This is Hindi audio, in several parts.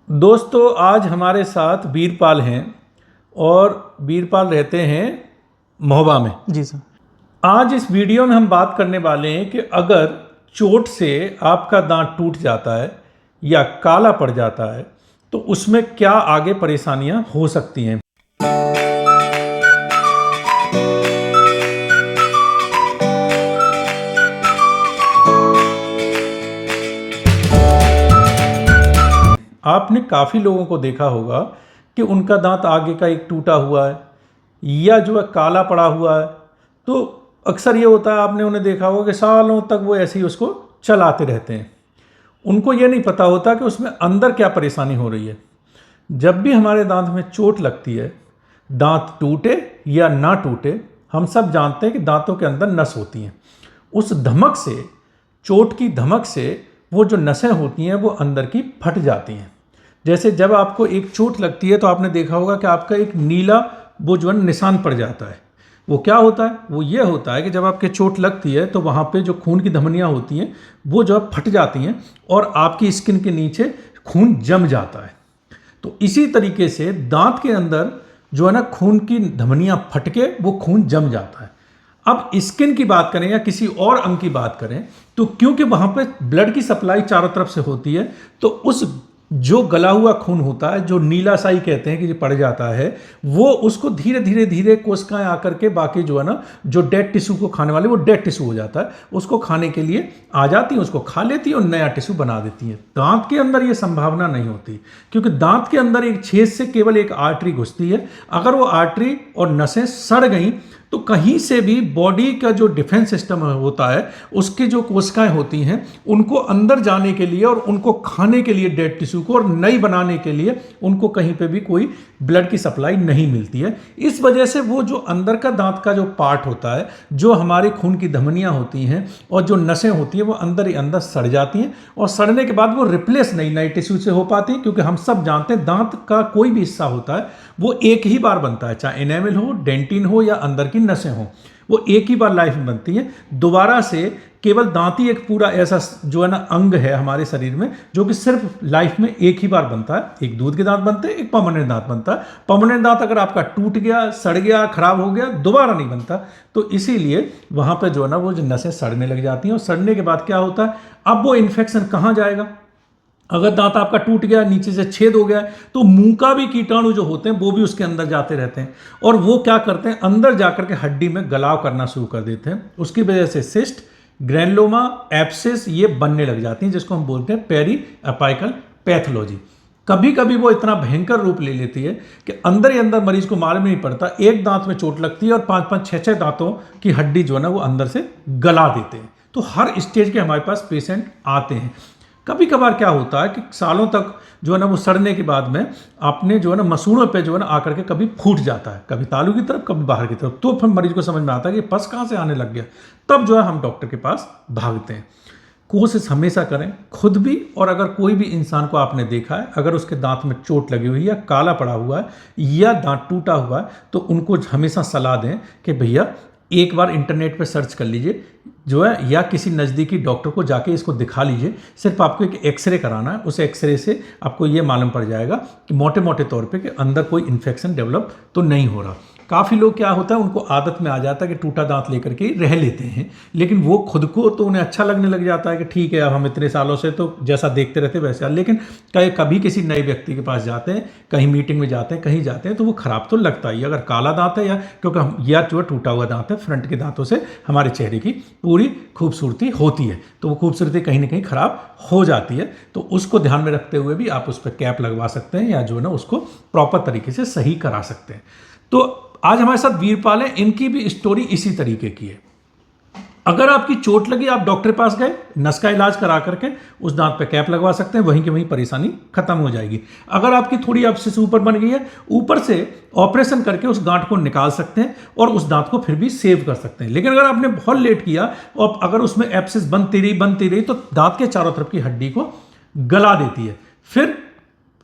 दोस्तों, आज हमारे साथ वीरपाल हैं और वीरपाल रहते हैं महोबा में। जी सर। आज इस वीडियो में हम बात करने वाले हैं कि अगर चोट से आपका दांत टूट जाता है या काला पड़ जाता है तो उसमें क्या आगे परेशानियां हो सकती हैं। आपने काफ़ी लोगों को देखा होगा कि उनका दांत आगे का एक टूटा हुआ है या जो है काला पड़ा हुआ है। तो अक्सर ये होता है, आपने उन्हें देखा होगा कि सालों तक वो ऐसे ही उसको चलाते रहते हैं। उनको ये नहीं पता होता कि उसमें अंदर क्या परेशानी हो रही है। जब भी हमारे दांत में चोट लगती है, दांत टूटे या ना टूटे, हम सब जानते हैं कि दांतों के अंदर नस होती हैं। उस धमक से, चोट की धमक से वो जो नसें होती हैं वो अंदर की फट जाती हैं। जैसे जब आपको एक चोट लगती है तो आपने देखा होगा कि आपका एक नीला वो जो है निशान पड़ जाता है। वो क्या होता है? वो ये होता है कि जब आपके चोट लगती है तो वहाँ पे जो खून की धमनियाँ होती हैं वो जो है फट जाती हैं और आपकी स्किन के नीचे खून जम जाता है। तो इसी तरीके से दांत के अंदर जो है ना खून की धमनियाँ फट के वो खून जम जाता है। अब स्किन की बात करें या किसी और अंग की बात करें तो क्योंकि वहां पे ब्लड की सप्लाई चारों तरफ से होती है, तो उस जो गला हुआ खून होता है, जो नीला साई कहते हैं कि जो पड़ जाता है, वो उसको धीरे धीरे धीरे कोशिकाएं आकर के बाकी जो है ना, जो डेड टिश्यू को खाने वाले, वो डेड टिश्यू हो जाता है, उसको खाने के लिए आ जाती है, उसको खा लेती है और नया टिश्यू बना देती है। दांत के अंदर ये संभावना नहीं होती, क्योंकि दांत के अंदर एक छेद से केवल एक आर्टरी घुसती है। अगर वो आर्टरी और नसें सड़ गई तो कहीं से भी बॉडी का जो डिफेंस सिस्टम होता है, उसकी जो कोशिकाएं होती हैं, उनको अंदर जाने के लिए और उनको खाने के लिए डेड टिश्यू को और नई बनाने के लिए उनको कहीं पे भी कोई ब्लड की सप्लाई नहीं मिलती है। इस वजह से वो जो अंदर का दांत का जो पार्ट होता है, जो हमारे खून की धमनियां होती हैं और जो नसें होती हैं, वो अंदर ही अंदर सड़ जाती हैं और सड़ने के बाद वो रिप्लेस नई टिश्यू से हो पाती हैं। क्योंकि हम सब जानते हैं दांत का कोई भी हिस्सा होता है वो एक ही बार बनता है, चाहे एनेमल हो, डेंटिन हो या अंदर की नसें हों, वो एक ही बार लाइफ में बनती हैं। दोबारा से केवल दांत ही एक पूरा ऐसा जो है ना अंग है हमारे शरीर में, जो कि सिर्फ लाइफ में एक ही बार बनता है। एक दूध के दांत बनते हैं, एक परमानेंट दांत बनता है। परमानेंट दांत अगर आपका टूट गया, सड़ गया, खराब हो गया, दोबारा नहीं बनता। तो इसीलिए वहां पर जो है ना वो जो नसें सड़ने लग जाती हैं और सड़ने के बाद क्या होता है, अब वो इन्फेक्शन कहाँ जाएगा? अगर दांत आपका टूट गया, नीचे से छेद हो गया, तो मुंह का भी कीटाणु जो होते हैं वो भी उसके अंदर जाते रहते हैं और वो क्या करते हैं, अंदर जाकर के हड्डी में गलाव करना शुरू कर देते हैं। उसकी वजह से सिस्ट, ग्रैनुलोमा, एब्सेस ये बनने लग जाती हैं, जिसको हम बोलते हैं पेरी अपाइकल पैथोलॉजी। कभी कभी वो इतना भयंकर रूप ले लेती है कि अंदर ही अंदर मरीज को मालूम नहीं पड़ता, एक दांत में चोट लगती है और 5-5, 6-6 दांतों की हड्डी जो है ना वो अंदर से गला देते हैं। तो हर स्टेज के हमारे पास पेशेंट आते हैं। कभी कभार क्या होता है कि सालों तक जो है ना वो सड़ने के बाद में आपने जो है ना मसूड़ों पे जो है ना आकर के कभी फूट जाता है, कभी तालू की तरफ, कभी बाहर की तरफ। तो फिर मरीज को समझ में आता है कि पस कहाँ से आने लग गया। तब जो है हम डॉक्टर के पास भागते हैं। कोशिश हमेशा करें खुद भी, और अगर कोई भी इंसान को आपने देखा है, अगर उसके दांत में चोट लगी हुई है, काला पड़ा हुआ है या दांत टूटा हुआ है, तो उनको हमेशा सलाह दें कि भैया एक बार इंटरनेट पे सर्च कर लीजिए जो है, या किसी नज़दीकी डॉक्टर को जाके इसको दिखा लीजिए। सिर्फ आपको एक एक्सरे कराना है, उस एक्सरे से आपको ये मालूम पड़ जाएगा कि मोटे मोटे तौर पे कि अंदर कोई इन्फेक्शन डेवलप तो नहीं हो रहा। काफ़ी लोग क्या होता है, उनको आदत में आ जाता है कि टूटा दांत लेकर के रह लेते हैं, लेकिन वो खुद को तो उन्हें अच्छा लगने लग जाता है कि ठीक है, अब हम इतने सालों से तो जैसा देखते रहते वैसे। लेकिन कभी किसी नए व्यक्ति के पास जाते हैं, कहीं मीटिंग में जाते हैं, कहीं जाते हैं, तो वो खराब तो लगता ही। अगर काला दांत है या क्योंकि हम या जो टूटा हुआ दांत है, फ्रंट के दांतों से हमारे चेहरे की पूरी खूबसूरती होती है, तो वो खूबसूरती कहीं ना कहीं खराब हो जाती है। तो उसको ध्यान में रखते हुए भी आप उस पर कैप लगवा सकते हैं या जो है ना उसको प्रॉपर तरीके से सही करा सकते हैं। तो आज हमारे साथ वीरपाल हैं, इनकी भी स्टोरी इसी तरीके की है। अगर आपकी चोट लगी, आप डॉक्टर के पास गए, नस का इलाज करा करके उस दांत पे कैप लगवा सकते हैं, वहीं की वहीं परेशानी खत्म हो जाएगी। अगर आपकी थोड़ी एब्सेस ऊपर बन गई है, ऊपर से ऑपरेशन करके उस गांठ को निकाल सकते हैं और उस दांत को फिर भी सेव कर सकते हैं। लेकिन अगर आपने बहुत लेट किया और अगर उसमें एब्सेस बनती रही तो दांत के चारों तरफ की हड्डी को गला देती है। फिर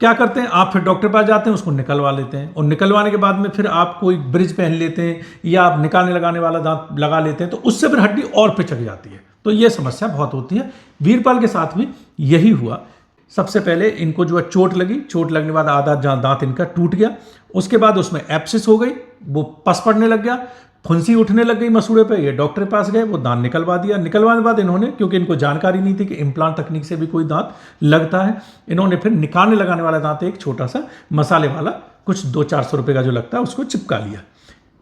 क्या करते हैं, आप फिर डॉक्टर पास जाते हैं, उसको निकलवा लेते हैं और निकलवाने के बाद में फिर आप कोई ब्रिज पहन लेते हैं या आप निकालने लगाने वाला दांत लगा लेते हैं, तो उससे फिर हड्डी और पिचक जाती है। तो ये समस्या बहुत होती है। वीरपाल के साथ भी यही हुआ। सबसे पहले इनको जो है चोट लगी, चोट लगने के बाद आधा दांत इनका टूट गया, उसके बाद उसमें एब्सिस हो गई, वो पस पड़ने लग गया, फुंसी उठने लग गई मसूड़े पे। ये डॉक्टर के पास गए, वो दांत निकलवा दिया। निकलवाने के बाद इन्होंने, क्योंकि इनको जानकारी नहीं थी कि इम्प्लांट तकनीक से भी कोई दांत लगता है, इन्होंने फिर निकालने लगाने वाला दांत एक छोटा सा मसाले वाला कुछ 200-400 रुपये का जो लगता है उसको चिपका लिया।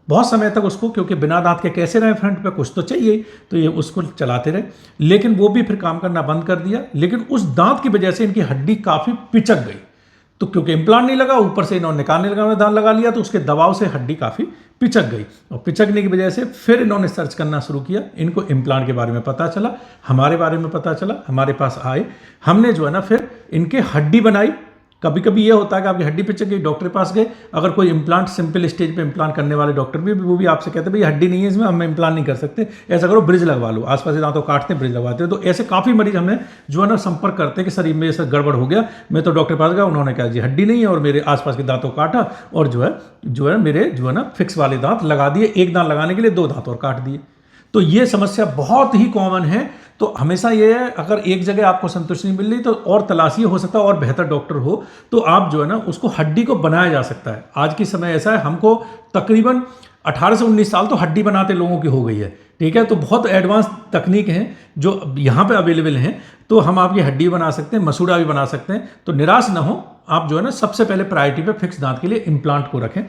बहुत समय तक उसको, क्योंकि बिना दांत के कैसे रहे फ्रंट पे, कुछ तो चाहिए, तो ये उसको चलाते रहे, लेकिन वो भी फिर काम करना बंद कर दिया। लेकिन उस दांत की वजह से इनकी हड्डी काफ़ी पिचक गई, तो क्योंकि इम्प्लांट नहीं लगा, ऊपर से इन्होंने निकालने लगाने दांत लगा लिया, तो उसके दबाव से हड्डी काफ़ी पिचक गई, और पिचकने की वजह से फिर इन्होंने सर्च करना शुरू किया। इनको इम्प्लांट के बारे में पता चला, हमारे बारे में पता चला, हमारे पास आए, हमने जो है ना फिर इनके हड्डी बनाई। कभी कभी ये होता है कि आपकी हड्डी पिचक गई, डॉक्टर के पास गए, अगर कोई इम्प्लांट सिंपल स्टेज पे इम्प्लांट करने वाले डॉक्टर भी वो भी आपसे कहते हैं भाई हड्डी नहीं है इसमें, हम इम्प्लांट नहीं कर सकते, ऐसा करो ब्रिज लगवा लो, आसपास दांतों काटते हैं ब्रिज लगवाते हैं। तो ऐसे काफ़ी मरीज हमें जो है ना संपर्क करते हैं कि सर मेरे साथ गड़बड़ हो गया, मैं तो डॉक्टर के पास गया, उन्होंने कहा जी हड्डी नहीं है, और मेरे आसपास के दांतों काटा, और जो है मेरे जो है ना फिक्स वाले दांत लगा दिए, एक दांत लगाने के लिए 2 दांत और काट दिए। तो ये समस्या बहुत ही कॉमन है। तो हमेशा ये है, अगर एक जगह आपको संतुष्टि नहीं मिल रही तो और तलाशिए, हो सकता है और बेहतर डॉक्टर हो, तो आप जो है ना उसको हड्डी को बनाया जा सकता है। आज की समय ऐसा है, हमको तकरीबन 18 से 19 साल तो हड्डी बनाते लोगों की हो गई है, ठीक है। तो बहुत एडवांस तकनीक हैं जो यहाँ पे अवेलेबल हैं, तो हम आपकी हड्डी बना सकते हैं, मसूड़ा भी बना सकते हैं। तो निराश ना हो आप, जो है ना सबसे पहले प्रायोरिटी पे फिक्स दांत के लिए इम्प्लांट को रखें।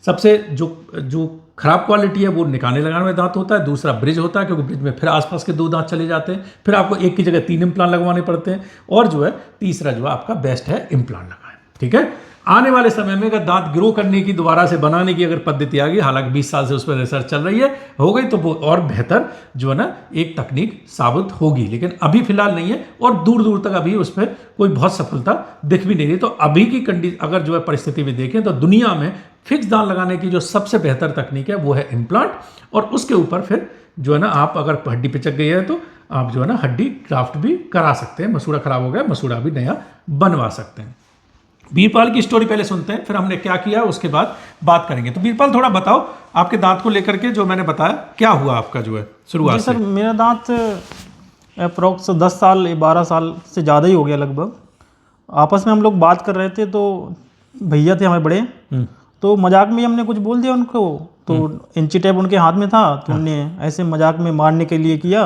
सबसे जो खराब क्वालिटी है वो निकालने लगाने में दांत होता है, दूसरा ब्रिज होता है, क्योंकि ब्रिज में फिर आसपास के 2 दांत चले जाते हैं, फिर आपको एक की जगह 3 इम्प्लांट लगवाने पड़ते हैं, और जो है तीसरा जो है आपका बेस्ट है इम्प्लांट लगाएं, ठीक है। आने वाले समय में अगर दांत ग्रो करने की, दोबारा से बनाने की अगर पद्धति आ गई, हालांकि 20 साल से उस पर रिसर्च चल रही है, हो गई तो वो और बेहतर जो है ना एक तकनीक साबित होगी, लेकिन अभी फिलहाल नहीं है, और दूर दूर तक अभी उस पर कोई बहुत सफलता दिख भी नहीं रही। तो अभी की अगर जो है परिस्थिति में देखें तो दुनिया में फिक्स दांत लगाने की जो सबसे बेहतर तकनीक है वो है इम्प्लांट, और उसके ऊपर फिर जो है ना आप अगर हड्डी पिचक गई है तो आप जो है ना हड्डी ग्राफ्ट भी करा सकते हैं, मसूड़ा खराब हो गया मसूड़ा भी नया बनवा सकते हैं। वीरपाल की स्टोरी पहले सुनते हैं, फिर हमने क्या किया उसके बाद बात करेंगे। तो वीरपाल थोड़ा बताओ आपके दांत को लेकर के, जो मैंने बताया क्या हुआ आपका जो है शुरुआत से। सर मेरा दांत अप्रोक्स 10 साल 12 साल से ज़्यादा ही हो गया लगभग। आपस में हम लोग बात कर रहे थे, तो भैया थे हमारे बड़े, तो मजाक में हमने कुछ बोल दिया उनको, तो इंची टेप उनके हाथ में था, तो उन्होंने ऐसे मजाक में मारने के लिए किया,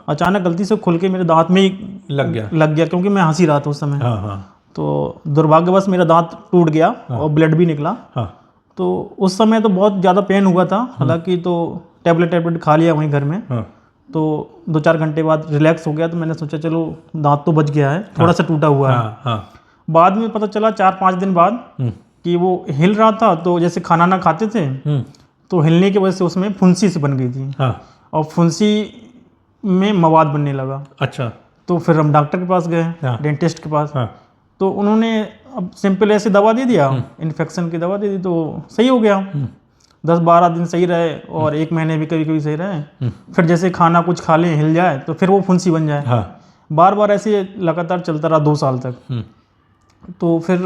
अचानक गलती से खुल के मेरे दांत में ही लग गया, क्योंकि मैं हंसी रहा था उस समय। तो दुर्भाग्यवश मेरा दांत टूट गया और ब्लड भी निकला। तो उस समय तो बहुत ज़्यादा पेन हुआ था, हालांकि तो टैबलेट खा लिया वहीं घर में। तो 2-4 घंटे बाद रिलैक्स हो गया, तो मैंने सोचा चलो दांत तो बच गया है, थोड़ा सा टूटा हुआ है। बाद में पता चला 4-5 दिन बाद कि वो हिल रहा था, तो जैसे खाना ना खाते थे तो हिलने की वजह से उसमें फुंसी सी बन गई थी, और फुंसी में मवाद बनने लगा। अच्छा। तो फिर हम डॉक्टर के पास गए, डेंटिस्ट के पास, तो उन्होंने अब सिंपल ऐसे दवा दे दिया, इन्फेक्शन की दवा दे दी, तो सही हो गया। 10-12 दिन सही रहे, और 1 महीने भी कभी कभी सही रहे। फिर जैसे खाना कुछ खा लें हिल जाए तो फिर वो फुंसी बन जाए। बार बार ऐसे लगातार चलता रहा 2 साल तक। तो फिर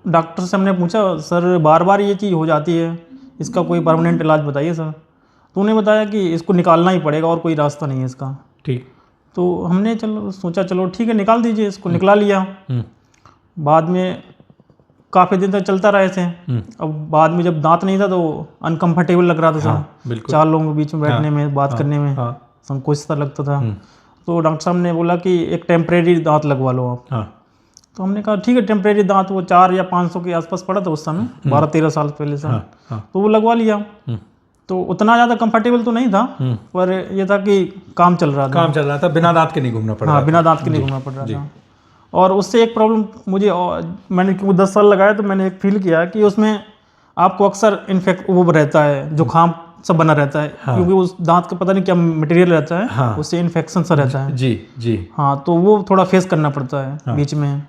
डॉक्टर से हमने पूछा, सर बार बार ये चीज़ हो जाती है, इसका कोई परमानेंट इलाज बताइए सर। तो उन्हें बताया कि इसको निकालना ही पड़ेगा, और कोई रास्ता नहीं है इसका। ठीक। तो हमने सोचा चलो ठीक है निकाल दीजिए इसको, निकला लिया। बाद में काफ़ी दिन तक चलता रहा ऐसे। अब बाद में जब दांत नहीं था तो अनकंफर्टेबल लग रहा था सर, 4 लोगों के बीच में बैठने में, बात करने में संकोच सा लगता था। तो डॉक्टर साहब ने बोला कि एक टेम्परेरी दांत लगवा लो आप। तो हमने कहा ठीक है, टेम्परेरी दांत वो 4 या 500 के आसपास पड़ा था उस समय, 12-13 साल पहले से। तो वो लगवा लिया। तो उतना ज़्यादा कंफर्टेबल तो नहीं था, पर ये था कि काम चल रहा था, बिना दांत के नहीं घूमना पड़ रहा था। बिना दांत के नहीं घूमना पड़ रहा था। और उससे एक प्रॉब्लम मुझे, मैंने क्योंकि 10 साल लगाया, तो मैंने एक फील किया कि उसमें आपको अक्सर इन्फेक्ट वो रहता है, जुकाम सब बना रहता है। क्योंकि उस दांत का पता नहीं क्या मटेरियल रहता है, उससे इन्फेक्शन सा रहता है। जी। हाँ, तो वो थोड़ा फेस करना पड़ता है बीच में।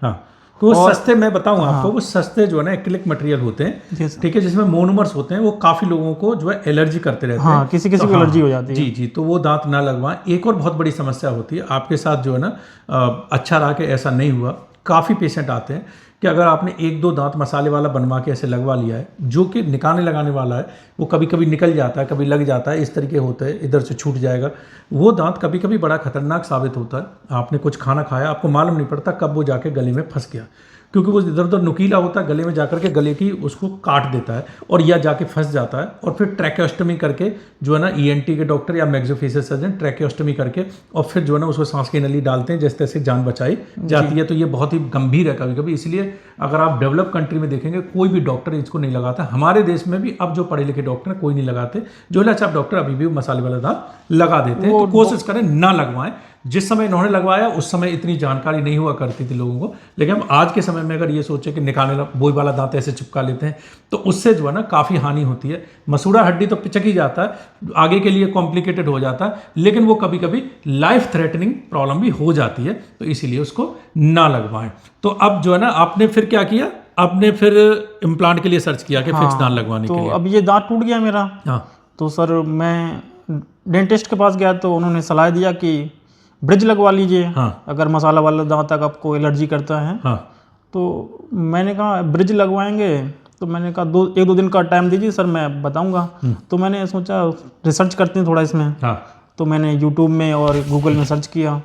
तो वो सस्ते, मैं बताऊं आपको, वो सस्ते जो है ना एक्रिलिक मटेरियल होते हैं, ठीक है, जिसमें मोनोमर्स होते हैं, वो काफी लोगों को जो है एलर्जी करते रहते हैं। किसी को एलर्जी हो जाती है। जी। तो वो दांत ना लगवाएं। एक और बहुत बड़ी समस्या होती है आपके साथ जो है ना, अच्छा रहा कि ऐसा नहीं हुआ, काफ़ी पेशेंट आते हैं कि अगर आपने एक दो दांत मसाले वाला बनवा के ऐसे लगवा लिया है, जो कि निकालने लगाने वाला है, वो कभी कभी निकल जाता है, कभी लग जाता है, इस तरीके होता है, इधर से छूट जाएगा, वो दांत कभी कभी बड़ा खतरनाक साबित होता है। आपने कुछ खाना खाया, आपको मालूम नहीं पड़ता कब वो जाके गले में फंस गया, क्योंकि वो इधर उधर नुकीला होता है, गले में जाकर के गले की उसको काट देता है और या जाके फंस जाता है, और फिर ट्रैकेओस्टमी करके जो है ना ईएनटी के डॉक्टर या मैक्सियोफेशियल सर्जन ट्रैकेओस्टमी करके और फिर जो है ना उसको सांस की नली डालते हैं, जैसे तैसे जान बचाई जाती है। तो ये बहुत ही गंभीर है कभी कभी, इसलिए अगर आप डेवलप कंट्री में देखेंगे कोई भी डॉक्टर इसको नहीं लगाता। हमारे देश में भी अब जो पढ़े लिखे डॉक्टर हैं कोई नहीं लगाते, जो लच्छा डॉक्टर अभी भी मसाले वाला दांत लगा देते हैं। तो कोशिश करें ना लगवाएं। जिस समय इन्होंने लगवाया उस समय इतनी जानकारी नहीं हुआ करती थी लोगों को, लेकिन अब आज के समय में अगर ये सोचे कि निकालने बोई वाला दांत ऐसे चिपका लेते हैं तो उससे जो है ना काफ़ी हानि होती है। मसूड़ा हड्डी तो पिचक ही जाता है, आगे के लिए कॉम्प्लिकेटेड हो जाता है, लेकिन वो कभी कभी लाइफ थ्रेटनिंग प्रॉब्लम भी हो जाती है, तो इसीलिए उसको ना लगवाएं। तो अब जो है ना आपने फिर क्या किया, आपने फिर इम्प्लांट के लिए सर्च किया कि फिक्स दांत लगवाने के लिए। तो अब ये दांत टूट गया मेरा। हाँ, तो सर मैं डेंटिस्ट के पास गया तो उन्होंने सलाह दिया कि ब्रिज लगवा लीजिए। हाँ, अगर मसाला वाला दांत तक आपको एलर्जी करता है। हाँ, तो मैंने कहा ब्रिज लगवाएंगे, तो मैंने कहा एक दो दिन का टाइम दीजिए सर, मैं बताऊंगा। तो मैंने सोचा रिसर्च करते हैं थोड़ा इसमें। हाँ, तो मैंने यूट्यूब में और गूगल में सर्च किया,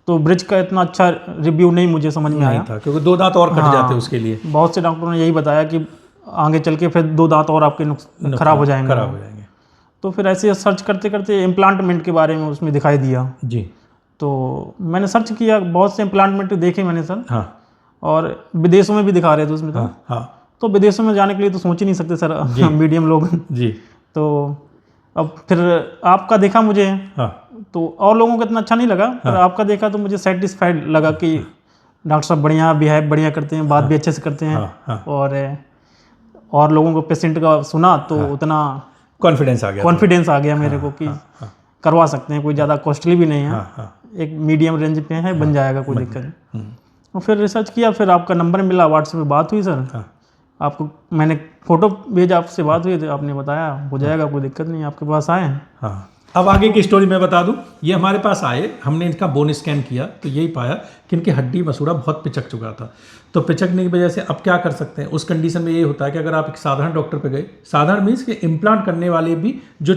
तो ब्रिज का इतना अच्छा रिव्यू नहीं मुझे समझ में आया था, क्योंकि दो दांत और कट जाते उसके लिए। बहुत से डॉक्टरों ने यही बताया कि आगे चल के फिर दो दांत और आपके खराब हो जाएंगे। तो फिर ऐसे सर्च करते करते इम्प्लांटमेंट के बारे में उसमें दिखाई दिया जी। तो मैंने सर्च किया, बहुत से इम्प्लांटमेंट देखे मैंने सर। हाँ। और विदेशों में भी दिखा रहे थे उसमें। तो हाँ, हाँ। तो विदेशों में जाने के लिए तो सोच ही नहीं सकते सर मीडियम लोग जी। तो अब फिर आपका देखा मुझे। हाँ। तो और लोगों को इतना अच्छा नहीं लगा, पर आपका देखा तो मुझे सेटिस्फाइड लगा कि डॉक्टर साहब बढ़िया बिहेव बढ़िया करते हैं, बात भी अच्छे से करते हैं। और लोगों को पेशेंट का सुना तो उतना कॉन्फिडेंस आ गया मेरे को कि करवा सकते हैं, कोई ज़्यादा कॉस्टली भी नहीं है। एक मीडियम रेंज पे है, बन जाएगा, कोई दिक्कत नहीं। और फिर रिसर्च किया, फिर आपका नंबर मिला, व्हाट्सएप पे बात हुई सर। आपको मैंने फ़ोटो भेजा, आपसे बात हुई तो आपने बताया हो जाएगा, कोई दिक्कत नहीं, आपके पास आए। हाँ। अब आगे की स्टोरी मैं बता दूं। ये हमारे पास आए, हमने इनका बोन स्कैन किया तो यही पाया कि इनकी हड्डी मसूड़ा बहुत पिचक चुका था। तो पिचकने की वजह से अब क्या कर सकते हैं, उस कंडीशन में ये होता है कि अगर आप एक साधारण डॉक्टर पे गए, साधारण मीन्स कि इम्प्लांट करने वाले भी जो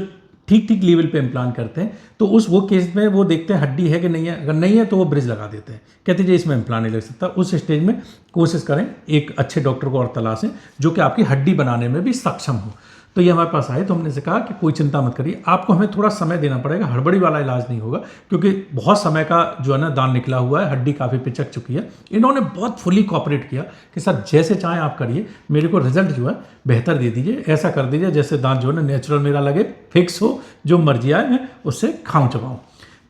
ठीक लेवल पे इम्प्लांट करते हैं, तो वो केस में वो देखते हैं हड्डी है कि नहीं है। अगर नहीं है तो वो ब्रिज लगा देते हैं, कहते हैं इसमें इम्प्लांट नहीं लग सकता। उस स्टेज में कोशिश करें एक अच्छे डॉक्टर को और तलाशें जो कि आपकी हड्डी बनाने में भी सक्षम हो। तो ये हमारे पास आए तो हमने से कहा कि कोई चिंता मत करिए, आपको हमें थोड़ा समय देना पड़ेगा, हड़बड़ी वाला इलाज नहीं होगा, क्योंकि बहुत समय का जो है ना दान निकला हुआ है, हड्डी काफ़ी पिचक चुकी है। इन्होंने बहुत फुली कॉपरेट किया कि सर जैसे चाहें आप करिए, मेरे को रिजल्ट जो है बेहतर दे दीजिए, ऐसा कर दीजिए जैसे दांत जो है ना नेचुरल मेरा लगे, फिक्स हो, जो मर्जी आए मैं उससे खाऊं चबाऊँ।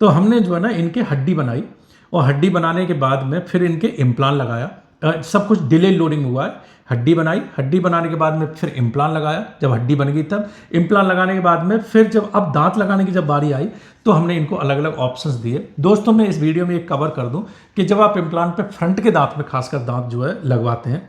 तो हमने जो है ना इनके हड्डी बनाई, और हड्डी बनाने के बाद में फिर इनके इम्प्लांट लगाया। सब कुछ डिले लोडिंग हुआ है। हड्डी बनाई, हड्डी बनाने के बाद में फिर इम्प्लांट लगाया, जब हड्डी बन गई तब इम्प्लांट लगाने के बाद में फिर जब अब दांत लगाने की जब बारी आई तो हमने इनको अलग अलग ऑप्शंस दिए। दोस्तों मैं इस वीडियो में एक कवर कर दूं कि जब आप इम्प्लांट पे फ्रंट के दांत में खासकर दांत जो है लगवाते हैं,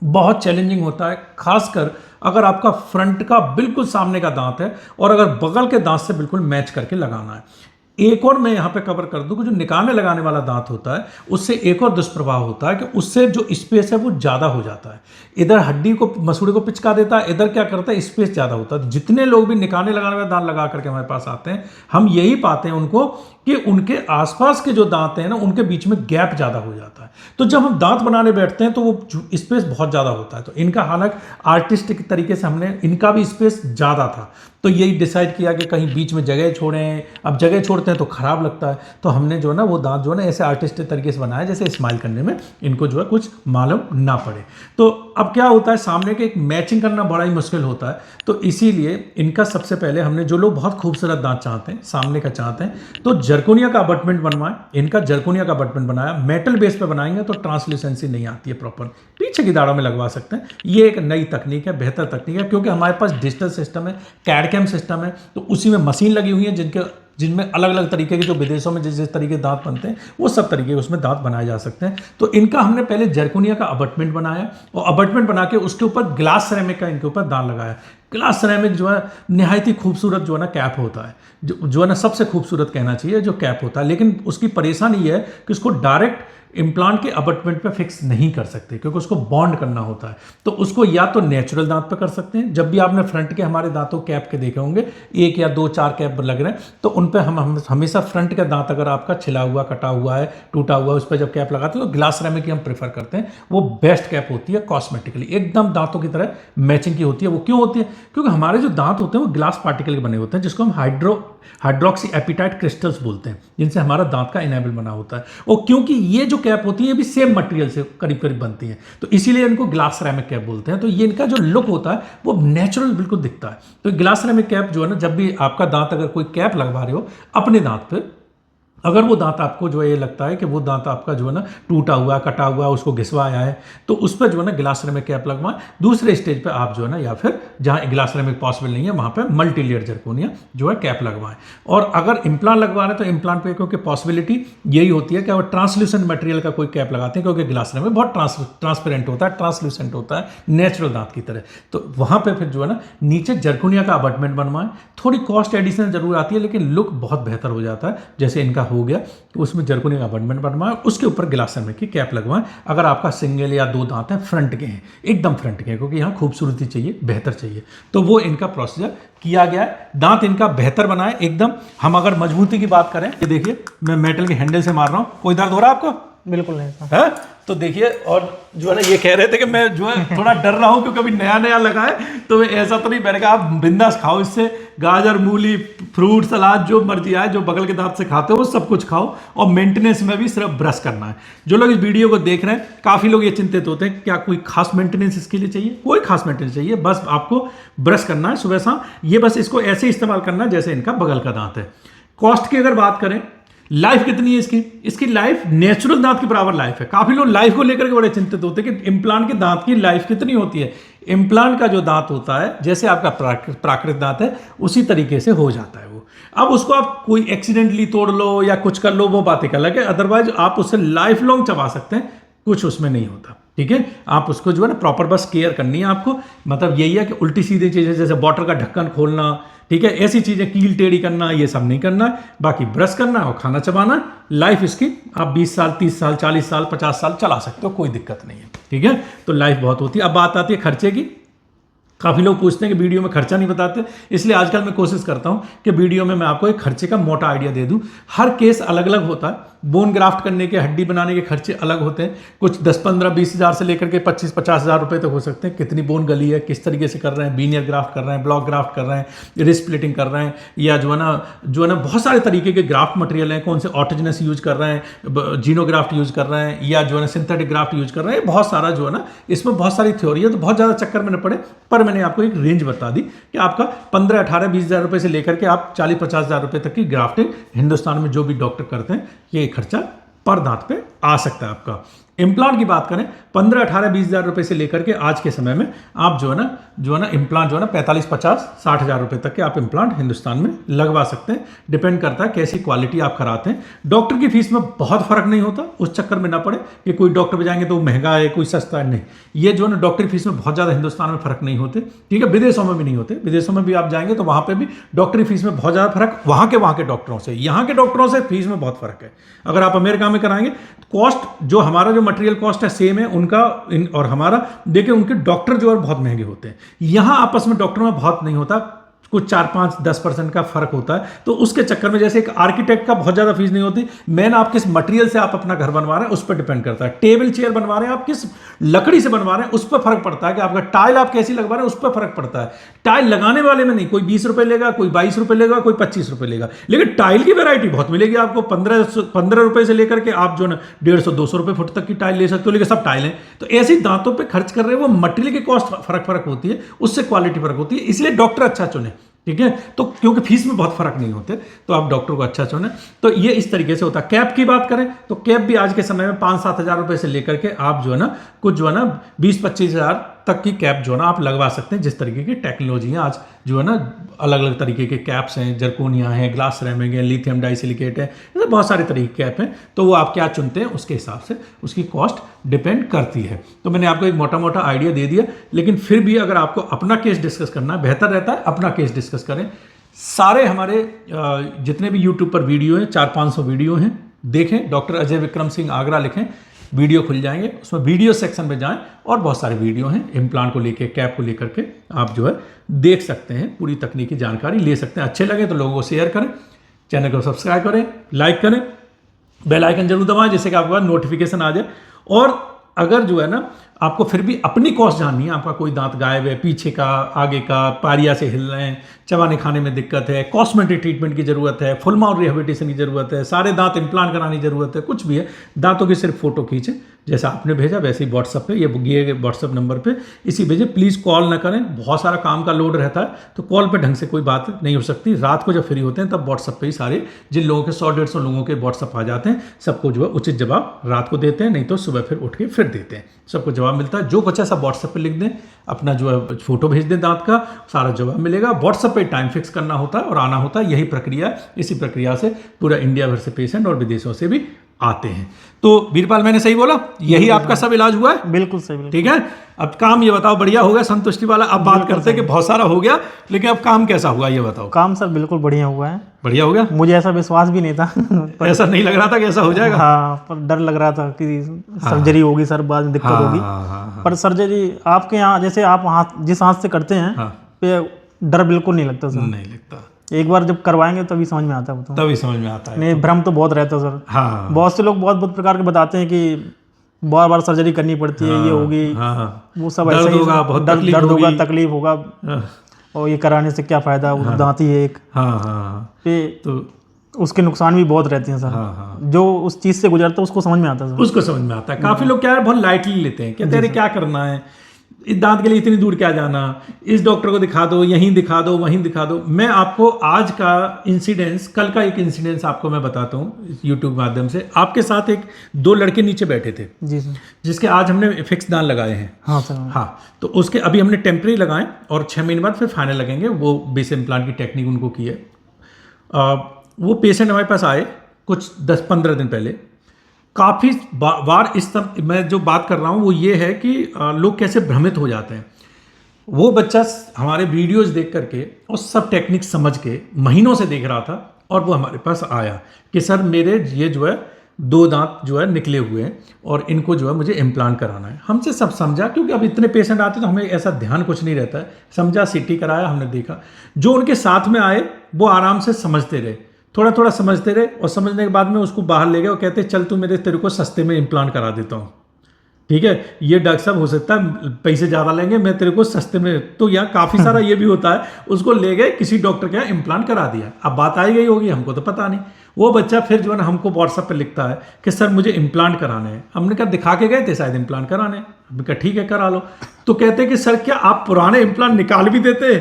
बहुत चैलेंजिंग होता है, खासकर अगर आपका फ्रंट का बिल्कुल सामने का दांत है और अगर बगल के दांत से बिल्कुल मैच करके लगाना है। एक और मैं यहाँ पे कवर कर दूं कि जो निकालने लगाने वाला दांत होता है उससे एक और दुष्प्रभाव होता है कि उससे जो स्पेस है वो ज़्यादा हो जाता है। इधर हड्डी को मसूड़े को पिचका देता है, इधर क्या करता है स्पेस ज़्यादा होता है। जितने लोग भी निकालने लगाने वाला दांत लगा करके हमारे पास आते हैं, हम यही पाते हैं उनको कि उनके आसपास के जो दांत हैं ना उनके बीच में गैप ज़्यादा हो जाता है। तो जब हम दांत बनाने बैठते हैं तो वो स्पेस बहुत ज़्यादा होता है। तो इनका हालांकि आर्टिस्टिक तरीके से हमने इनका भी स्पेस ज़्यादा था, तो यही डिसाइड किया कि कहीं बीच में जगह छोड़ें। अब जगह छोड़ते हैं तो ख़राब लगता है, तो हमने जो है ना वो दांत जो है ना ऐसे आर्टिस्टिक तरीके से बनाया जैसे स्माइल करने में इनको जो है कुछ मालूम ना पड़े। तो अब क्या होता है, सामने के एक मैचिंग करना बड़ा ही मुश्किल होता है। तो इसीलिए इनका सबसे पहले हमने, जो लोग बहुत खूबसूरत दांत चाहते हैं, सामने का चाहते हैं, तो जरकोनिया का अबटमेंट बनवाएं। इनका जरकोनिया का अबटमेंट बनाया, मेटल बेस पे बनाएंगे तो ट्रांसल्यूसेंसी नहीं आती है प्रॉपर, पीछे की दाढ़ों में लगवा सकते हैं। ये एक नई तकनीक है, बेहतर तकनीक है, क्योंकि हमारे पास डिजिटल सिस्टम है, कैड कैम सिस्टम है, तो उसी में मशीन लगी हुई है जिनमें अलग अलग तरीके के, जो विदेशों में जिस तरीके के दांत बनते हैं वो सब तरीके के उसमें दांत बनाए जा सकते हैं। तो इनका हमने पहले जरकोनिया का अबटमेंट बनाया और अबटमेंट बना के उसके ऊपर ग्लास सिरेमिक का इनके ऊपर दांत लगाया। ग्लास सिरेमिक जो है निहायत ही खूबसूरत जो है ना कैप होता है, जो है ना सबसे खूबसूरत कहना चाहिए जो कैप होता है। लेकिन उसकी परेशानी ये है कि उसको डायरेक्ट इम्प्लांट के अबटमेंट पे फिक्स नहीं कर सकते, क्योंकि उसको बॉन्ड करना होता है। तो उसको या तो नेचुरल दांत पे कर सकते हैं, जब भी आपने फ्रंट के हमारे दांतों कैप के देखे होंगे 1 या 2 4 कैप लग रहे हैं, तो उन पे हम हमेशा फ्रंट का दांत अगर आपका छिला हुआ, कटा हुआ है, टूटा हुआ है, उस पर जब कैप लगाते हैं तो ग्लास सिरेमिक की हम प्रेफर करते हैं। वो बेस्ट कैप होती है, कॉस्मेटिकली एकदम दांतों की तरह मैचिंग की होती है। वो क्यों होती है? क्योंकि हमारे जो दांत होते हैं वो ग्लास पार्टिकल के बने होते हैं, जिसको हम हाइड्रोक्सी एपिटाइट क्रिस्टल्स बोलते हैं, जिनसे हमारा दांत का इनेबल बना होता है। और क्योंकि ये जो कैप होती है ये भी सेम मटेरियल से करीब करीब बनती हैं, तो इसीलिए इनको ग्लास सिरेमिक कैप बोलते हैं। तो ये इनका जो लुक होता है वो नेचुरल बिल्कुल दिखता है। तो ग्लास सिरेमिक कैप जो है ना, जब भी आपका दांत अगर कोई कैप लगवा रहे हो अपने दांत पे, अगर वो दांत आपको जो है ये लगता है कि वो दांत आपका जो है ना टूटा हुआ, कटा हुआ, उसको घिसवाया है, तो उस पर जो है ना ग्लास सिरेमिक कैप लगवाएं। दूसरे स्टेज पे आप जो है ना, या फिर जहाँ ग्लास सिरेमिक पॉसिबल नहीं है वहाँ पे मल्टी लेयर जरकोनिया जो है कैप लगवाएं। और अगर इम्प्लांट लगवा रहे हैं तो इम्प्लांट पे क्योंकि पॉसिबिलिटी यही होती है कि वो ट्रांसल्यूसेंट मटेरियल का कोई कैप लगाते हैं, क्योंकि ग्लास सिरेमिक बहुत ट्रांसपेरेंट होता है, ट्रांसल्यूसेंट होता है, नेचुरल दांत की तरह। तो वहाँ पर फिर जो है ना नीचे जरकोनिया का अबटमेंट बनवाएं। थोड़ी कॉस्ट एडिशनल जरूर आती है, लेकिन लुक बहुत बेहतर हो जाता है। जैसे इनका हो गया तो उसमें जरकोनिया का अबटमेंट बनवाएं, उसके ऊपर ग्लास सिरेमिक की कैप लगवाएं। अगर आपका सिंगल या 2 दांत हैं, फ्रंट के हैं, एकदम फ्रंट के हैं, क्योंकि यहाँ खूबसूरती चाहिए, बेहतर चाहिए, तो वो इनका प्रोसीजर किया गया है। दांत इनका बेहतर बनाए एकदम। हम अगर मजबूती की बात करें, ये देखिए मैं मेटल के हैंडल से मार रहा हूँ, कोई दर्द हो रहा है आपको? बिल्कुल नहीं सर। है तो देखिए, और जो है ना ये कह रहे थे कि मैं जो है थोड़ा डर रहा हूँ क्योंकि अभी नया नया लगा है, तो ऐसा तो नहीं, मैंने कहा आप बिंदास खाओ इससे, गाजर, मूली, फ्रूट, सलाद जो मर्जी आए, जो बगल के दांत से खाते हो वो सब कुछ खाओ। और मेंटेनेंस में भी सिर्फ ब्रश करना है। जो लोग इस वीडियो को देख रहे हैं, काफ़ी लोग ये चिंतित होते हैं क्या कोई खास मेंटेनेंस इसके लिए चाहिए? कोई खास मेंटेनेंस चाहिए, बस आपको ब्रश करना है सुबह शाम। ये बस इसको ऐसे इस्तेमाल करना है जैसे इनका बगल का दांत है। कॉस्ट की अगर बात करें, लाइफ कितनी है इसकी लाइफ नेचुरल दांत के बराबर लाइफ है। काफी लोग लाइफ को लेकर के बड़े चिंतित होते हैं कि इम्प्लांट के दांत की लाइफ कितनी होती है। इम्प्लांट का जो दांत होता है, जैसे आपका प्राकृतिक दांत है, उसी तरीके से हो जाता है वो। अब उसको आप कोई एक्सीडेंटली तोड़ लो या कुछ कर लो, वो बात एक अलग है, अदरवाइज आप उससे लाइफ लॉन्ग चबा सकते हैं, कुछ उसमें नहीं होता। ठीक है, आप उसको जो है ना प्रॉपर बस केयर करनी है आपको। मतलब यही है कि उल्टी सीधी चीजें जैसे बॉटल का ढक्कन खोलना, ठीक है, ऐसी चीजें, कील टेढ़ी करना, ये सब नहीं करना है। बाकी ब्रश करना और खाना चबाना। लाइफ इसकी आप 20 साल, 30 साल, 40 साल, 50 साल चला सकते हो, कोई दिक्कत नहीं है। ठीक है, तो लाइफ बहुत होती है। अब बात आती है खर्चे की। काफ़ी लोग पूछते हैं कि वीडियो में खर्चा नहीं बताते, इसलिए आजकल मैं कोशिश करता हूं कि वीडियो में मैं आपको एक खर्चे का मोटा आइडिया दे दूं। हर केस अलग अलग होता है। बोन ग्राफ्ट करने के, हड्डी बनाने के खर्चे अलग होते हैं। कुछ 10, 15, 20 हज़ार से लेकर के 25, 50 हज़ार रुपये तक हो सकते हैं। कितनी बोन गली है, किस तरीके से कर रहे हैं, बीनियर ग्राफ्ट कर रहे हैं, ब्लॉक ग्राफ्ट कर रहे हैं, रिस्ट स्प्लिटिंग कर रहे हैं, या जो है ना बहुत सारे तरीके के ग्राफ्ट मटेरियल हैं, कौन से ऑटोजेनस यूज कर रहे हैं, जीनोग्राफ्ट यूज कर रहे हैं, या जो है ना सिंथेटिक ग्राफ्ट यूज कर रहे हैं। बहुत सारा जो है ना इसमें बहुत सारी थ्योरी है, तो बहुत ज़्यादा चक्कर में न पड़े, पर मैंने आपको एक रेंज बता दी कि आपका 15, 18, 20 हज़ार रुपये से लेकर के आप 40, 50 हज़ार रुपये तक की ग्राफ्टिंग हिंदुस्तान में जो भी डॉक्टर करते हैं, ये खर्चा पर दांत पे आ सकता है आपका। इम्प्लांट की बात करें, 15, 18, 20 हज़ार रुपये से लेकर के आज के समय में आप जो है ना इम्प्लांट जो है ना 45, 50, 60 हज़ार रुपये तक के आप इम्प्लांट हिंदुस्तान में लगवा सकते हैं। डिपेंड करता है कैसी क्वालिटी आप कराते हैं। डॉक्टर की फीस में बहुत फर्क नहीं होता, उस चक्कर में ना पड़े कि कोई डॉक्टर पे जाएंगे तो महंगा है, कोई सस्ता है, नहीं। ये जो है ना डॉक्टर की फीस में बहुत ज़्यादा हिंदुस्तान में फर्क नहीं होते। ठीक है, विदेशों में भी नहीं होते। विदेशों में भी आप जाएंगे तो वहाँ पर भी डॉक्टरी फीस में बहुत ज़्यादा फर्क, वहाँ के डॉक्टरों से, यहाँ के डॉक्टरों से फीस में बहुत फर्क है। अगर आप अमेरिका में कराएंगे, कॉस्ट जो हमारा जो मटेरियल कॉस्ट है सेम है उनका और हमारा, देखिए उनके डॉक्टर जो है बहुत महंगे होते हैं। यहाँ आपस में डॉक्टरों में बहुत नहीं होता, कुछ 4, 5, 10% का फर्क होता है। तो उसके चक्कर में जैसे एक आर्किटेक्ट का बहुत ज्यादा फीस नहीं होती। मेन आप किस मटेरियल से आप अपना घर बनवा रहे हैं उस पर डिपेंड करता है। टेबल चेयर बनवा रहे हैं आप किस लकड़ी से बनवा रहे हैं उस पर फर्क पड़ता है कि आपका टाइल आप कैसी लगवा रहे हैं उस पर फर्क पड़ता है। टाइल लगाने वाले में नहीं, कोई 20 रुपए लेगा, कोई 22 रुपए लेगा, कोई 25 रुपए लेगा, लेकिन टाइल की वैरायटी बहुत मिलेगी आपको। 15 रुपए से लेकर के आप जो ना 150, 200 रुपए फुट तक की टाइल ले सकते हो, लेकिन सब टाइल है। तो ऐसे ही दांतों पर खर्च कर रहे हैं, वो मटेरियल की कॉस्ट फर्क होती है, उससे क्वालिटी फर्क होती है। इसलिए डॉक्टर अच्छा चुने। ठीक है, तो क्योंकि फीस में बहुत फर्क नहीं होते, तो आप डॉक्टर को अच्छा चुने। तो ये इस तरीके से होता है। कैप की बात करें तो कैप भी आज के समय में 5-7 हज़ार रुपए से लेकर के आप जो है ना कुछ जो है ना 20-25 हज़ार तक की कैप जो है ना आप लगवा सकते हैं। जिस तरीके की टेक्नोलॉजी है आज जो है ना, अलग अलग तरीके के कैप्स हैं, जरकोनिया हैं, ग्लास सिरेमिक है, लिथियम डाइसिलिकेट है, ऐसे बहुत सारे तरीके के कैप हैं। तो वो आप क्या चुनते हैं उसके हिसाब से उसकी कॉस्ट डिपेंड करती है। तो मैंने आपको एक मोटा मोटा आइडिया दे दिया, लेकिन फिर भी अगर आपको अपना केस डिस्कस करना है, बेहतर रहता है अपना केस डिस्कस करें। सारे हमारे जितने भी यूट्यूब पर वीडियो हैं, 400-500 वीडियो हैं, देखें। डॉक्टर अजय विक्रम सिंह आगरा लिखें, वीडियो खुल जाएंगे, उसमें वीडियो सेक्शन में जाएं और बहुत सारे वीडियो हैं इम्प्लांट को लेके, कैप को लेकर के आप जो है देख सकते हैं, पूरी तकनीकी जानकारी ले सकते हैं। अच्छे लगे तो लोगों को शेयर करें, चैनल को सब्सक्राइब करें, लाइक करें, बेल आइकन जरूर दबाएं जिससे कि आपके पास नोटिफिकेशन आ जाए। और अगर जो है ना आपको फिर भी अपनी कॉस्ट जाननी है, आपका कोई दांत गायब है, पीछे का, आगे का, पारिया से हिल रहे हैं, चबाने खाने में दिक्कत है, कॉस्मेटिक ट्रीटमेंट की ज़रूरत है, फुल माउथ रिहेबिलिटेशन की ज़रूरत है, सारे दांत इम्प्लांट कराने की ज़रूरत है, कुछ भी है, दांतों की सिर्फ फोटो खींचें जैसा आपने भेजा वैसे ही व्हाट्सअप पे, ये दिए गए व्हाट्सअप नंबर पे इसी भेजें। प्लीज़ कॉल ना करें, बहुत सारा काम का लोड रहता है तो कॉल पे ढंग से कोई बात नहीं हो सकती। रात को जब फ्री होते हैं तब व्हाट्सअप पे ही सारे, जिन लोगों के 100-150 लोगों के व्हाट्सअप आ जाते हैं, सबको जो है उचित जवाब रात को देते हैं, नहीं तो सुबह फिर उठ के फिर देते हैं, सबको जवाब मिलता है। जो कुछ है सब व्हाट्सएप पे लिख दें, अपना जो है फोटो भेज दें दांत का, सारा जवाब मिलेगा। व्हाट्सएप पे टाइम फिक्स करना होता है और आना होता है, यही प्रक्रिया है। इसी प्रक्रिया से पूरा इंडिया भर से पेशेंट और विदेशों से भी आते हैं। तो वीरपाल मैंने सही बोला, यही आपका सब इलाज हुआ है? बिल्कुल सही, बिल्कुल। ठीक है, अब काम ये बताओ, बढ़िया हो गया, संतुष्टि वाला? अब बात करते हैं कि बहुत सारा हो गया, लेकिन अब काम कैसा हुआ ये बताओ। काम सर बिल्कुल बढ़िया हुआ है। बढ़िया हो गया? मुझे ऐसा विश्वास भी नहीं था ऐसा नहीं लग रहा था कि ऐसा हो जाएगा? हाँ, पर डर लग रहा था कि सर्जरी होगी सर, बाद में दिक्कत होगी। पर सर्जरी आपके यहाँ जैसे आप हाथ जिस हाथ से करते हैं पे डर बिल्कुल नहीं लगता सर। नहीं लगता, एक बार जब करवाएंगे तभी समझ में आता है। तो तभी समझ में आता है। नहीं, भ्रम तो बहुत रहता है सर। हाँ, बहुत से लोग बहुत बहुत प्रकार के बताते हैं कि बार बार सर्जरी करनी पड़ती है, ये होगी, वो सब ऐसा ही होगा, बहुत दर्द होगा, तकलीफ होगा, और ये कराने से क्या फायदा, दांत ही है एक। तो उसके नुकसान भी बहुत रहते हैं सर। जो उस चीज से गुजरता है उसको समझ में आता है सर। उसको समझ में आता है। काफी लोग क्या है बहुत लाइटली लेते हैं, कहते हैं क्या करना है, इस दांत के लिए इतनी दूर क्या जाना, इस डॉक्टर को दिखा दो, यहीं दिखा दो, वहीं दिखा दो। मैं आपको आज का इंसिडेंस, कल का एक इंसिडेंस आपको मैं बताता हूँ यूट्यूब के माध्यम से। आपके साथ एक 2 लड़के नीचे बैठे थे जी सर, जिसके जिसके आज हमने फिक्स दांत लगाए हैं। हाँ सर। हाँ, तो उसके अभी हमने टेम्परेरी लगाए और 6 महीने बाद फिर फाइनल लगेंगे। वो बेस इम्प्लांट की टेक्निक उनको की है। वो पेशेंट हमारे पास आए कुछ 10-15 दिन पहले। काफ़ी बार इस तरह मैं जो बात कर रहा हूँ वो ये है कि लोग कैसे भ्रमित हो जाते हैं। वो बच्चा हमारे वीडियोस देख करके और सब टेक्निक समझ के महीनों से देख रहा था और वो हमारे पास आया कि सर मेरे ये जो है 2 दांत जो है निकले हुए हैं और इनको जो है मुझे इम्प्लांट कराना है। हमसे सब समझा, क्योंकि अब इतने पेशेंट आते तो हमें ऐसा ध्यान कुछ नहीं रहता है। समझा, सीटी कराया, हमने देखा। जो उनके साथ में आए वो आराम से समझते रहे, थोड़ा थोड़ा समझते रहे, और समझने के बाद में उसको बाहर ले गए और कहते चल तू तेरे को सस्ते में इम्प्लांट करा देता हूँ, ठीक है, ये डॉक्टर साहब हो सकता है पैसे ज़्यादा लेंगे, मैं तेरे को सस्ते में। तो यहाँ काफ़ी सारा ये भी होता है, उसको ले गए किसी डॉक्टर के यहाँ इम्प्लांट करा दिया। अब बात आई गई होगी, हमको तो पता नहीं। वो बच्चा फिर जो है ना हमको व्हाट्सएप पे लिखता है कि सर मुझे इम्प्लांट कराना है। हमने कहा दिखा के गए थे शायद इम्प्लांट कराने, हमने कहा ठीक है करा लो। तो कहते कि सर क्या आप पुराने इम्प्लांट निकाल भी देते?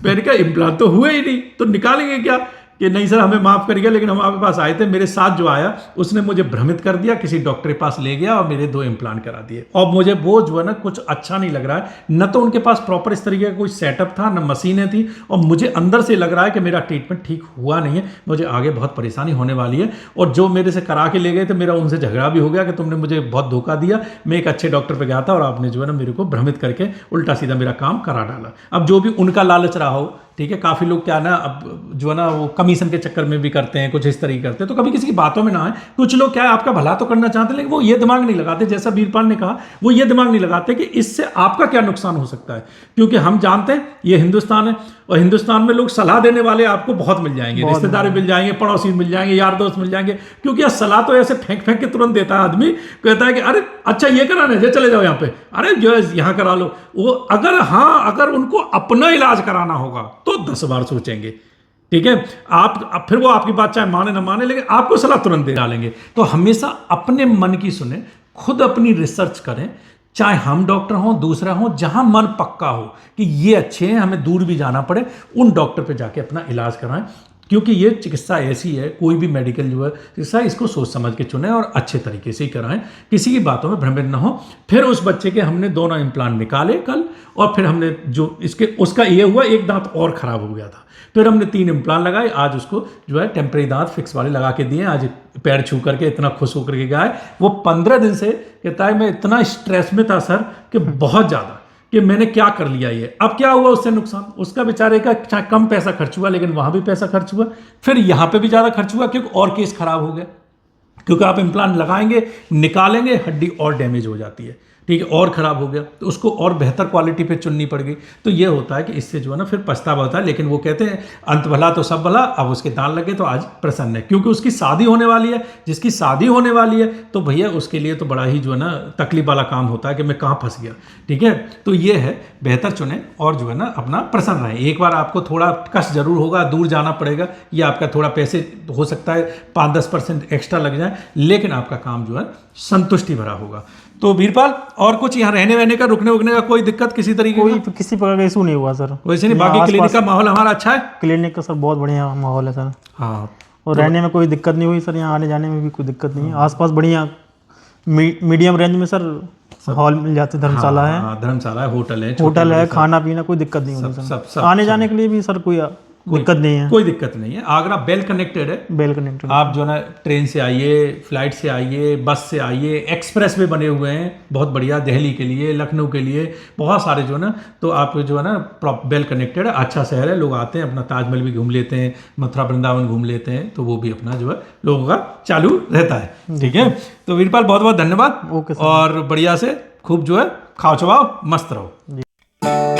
मैंने कहा इम्प्लांट तो हुए ही नहीं, तो निकालेंगे क्या? कि नहीं सर हमें माफ़ करिए, लेकिन हम आपके पास आए थे, मेरे साथ जो आया उसने मुझे भ्रमित कर दिया, किसी डॉक्टर के पास ले गया और मेरे 2 इम्प्लांट करा दिए। और मुझे वो जो है ना कुछ अच्छा नहीं लग रहा है। न तो उनके पास प्रॉपर इस तरीके का कोई सेटअप था, न मशीनें थी, और मुझे अंदर से लग रहा है कि मेरा ट्रीटमेंट ठीक हुआ नहीं है, मुझे आगे बहुत परेशानी होने वाली है। और जो मेरे से करा के ले गए थे, मेरा उनसे झगड़ा भी हो गया कि तुमने मुझे बहुत धोखा दिया। मैं एक अच्छे डॉक्टर पर गया था और आपने जो है ना मेरे को भ्रमित करके उल्टा सीधा मेरा काम करा डाला। अब जो भी उनका लालच रहा हो, ठीक है, काफ़ी लोग क्या ना अब जो है ना वो कमीशन के चक्कर में भी करते हैं, कुछ इस तरीके करते हैं, तो कभी किसी की बातों में ना आए। कुछ लोग क्या है आपका भला तो करना चाहते हैं, लेकिन वो ये दिमाग नहीं लगाते, जैसा वीरपाल ने कहा, वो ये दिमाग नहीं लगाते कि इससे आपका क्या नुकसान हो सकता है। क्योंकि हम जानते हैं ये हिंदुस्तान है, और हिंदुस्तान में लोग सलाह देने वाले आपको बहुत मिल जाएंगे, रिश्तेदार मिल जाएंगे, पड़ोसी मिल जाएंगे, यार दोस्त मिल जाएंगे। क्योंकि यह सलाह तो ऐसे फेंक फेंक के तुरंत देता है आदमी, कहता है कि अरे अच्छा ये कराना है, चले जाओ यहाँ पे, अरे जो है यहाँ करा लो। वो अगर उनको अपना इलाज कराना होगा तो 10 बार सोचेंगे, ठीक है। आप फिर वो आपकी बात चाहे माने ना माने, लेकिन आपको सलाह तुरंत दे डालेंगे। तो हमेशा अपने मन की सुने, खुद अपनी रिसर्च करें, चाहे हम डॉक्टर हों, दूसरा हो, जहां मन पक्का हो कि ये अच्छे हैं, हमें दूर भी जाना पड़े, उन डॉक्टर पे जाके अपना इलाज कराएं। क्योंकि ये चिकित्सा ऐसी है, कोई भी मेडिकल जो है चिकित्सा, इसको सोच समझ के चुने और अच्छे तरीके से ही कराएं, किसी की बातों में भ्रमित ना हो। फिर उस बच्चे के हमने दोनों इम्प्लांट निकाले कल, और फिर हमने जो इसके उसका ये हुआ, एक दांत और खराब हो गया था, फिर हमने 3 इम्प्लांट लगाए। आज उसको जो है टेम्परेरी दांत फिक्स वाले लगा के दिए। आज पैर छू करके इतना खुश होकर के गया है। वो 15 दिन से कहता है मैं इतना स्ट्रेस में था सर कि बहुत ज़्यादा, कि मैंने क्या कर लिया ये। अब क्या हुआ उससे नुकसान, उसका बेचारे का कम पैसा खर्च हुआ, लेकिन वहाँ भी पैसा खर्च हुआ, फिर यहाँ पे भी ज़्यादा खर्च हुआ, क्योंकि और केस खराब हो गया। क्योंकि आप इम्प्लांट लगाएंगे, निकालेंगे, हड्डी और डैमेज हो जाती है, ठीक है, और ख़राब हो गया तो उसको और बेहतर क्वालिटी पे चुननी पड़ गई। तो ये होता है कि इससे जो है ना फिर पछतावा होता है। लेकिन वो कहते हैं अंत भला तो सब भला, अब उसके दांत लगे तो आज प्रसन्न है, क्योंकि उसकी शादी होने वाली है। जिसकी शादी होने वाली है तो भैया उसके लिए तो बड़ा ही जो है ना तकलीफ वाला काम होता है कि मैं कहाँ फंस गया, ठीक है। तो ये है, बेहतर चुने और जो है ना अपना प्रसन्न रहे। एक बार आपको थोड़ा कष्ट जरूर होगा, दूर जाना पड़ेगा, या आपका थोड़ा पैसे हो सकता है 5-10% एक्स्ट्रा लग जाए, लेकिन आपका काम जो है संतुष्टि भरा होगा। तो वीरपाल, और कुछ यहाँ रहने वहने का, रुकने उकने का कोई दिक्कत किसी तरीके कोई किसी प्रकार का इशू नहीं हुआ सर। वैसे नहीं, बाकी क्लिनिक का माहौल हमारा अच्छा है। क्लिनिक का सर बहुत बढ़िया माहौल है सर, हाँ, और रहने में कोई दिक्कत नहीं हुई सर। यहाँ आने जाने में भी कोई दिक्कत नहीं है। आसपास बढ़िया मीडियम रेंज में सर हॉल मिल जाते, धर्मशाला है, हाँ, धर्मशाला है, होटल है, होटल है, खाना पीना कोई दिक्कत नहीं होगी सर। आने जाने के लिए भी सर कोई दिक्कत नहीं है, कोई दिक्कत नहीं है। आगरा वेल कनेक्टेड है, वेल कनेक्टेड। आप जो है ना ट्रेन से आइए, फ्लाइट से आइए, बस से आइए, एक्सप्रेस वे बने हुए हैं बहुत बढ़िया, दिल्ली के लिए, लखनऊ के लिए, बहुत सारे जो है ना, तो आप जो है ना वेल कनेक्टेड है, अच्छा शहर है। लोग आते हैं, अपना ताजमहल भी घूम लेते हैं, मथुरा वृंदावन घूम लेते हैं, तो वो भी अपना जो है लोगों का चालू रहता है, ठीक है। तो वीरपाल बहुत बहुत धन्यवाद, ओके सर। और बढ़िया से खूब जो है खाओ चबाओ, मस्त रहो।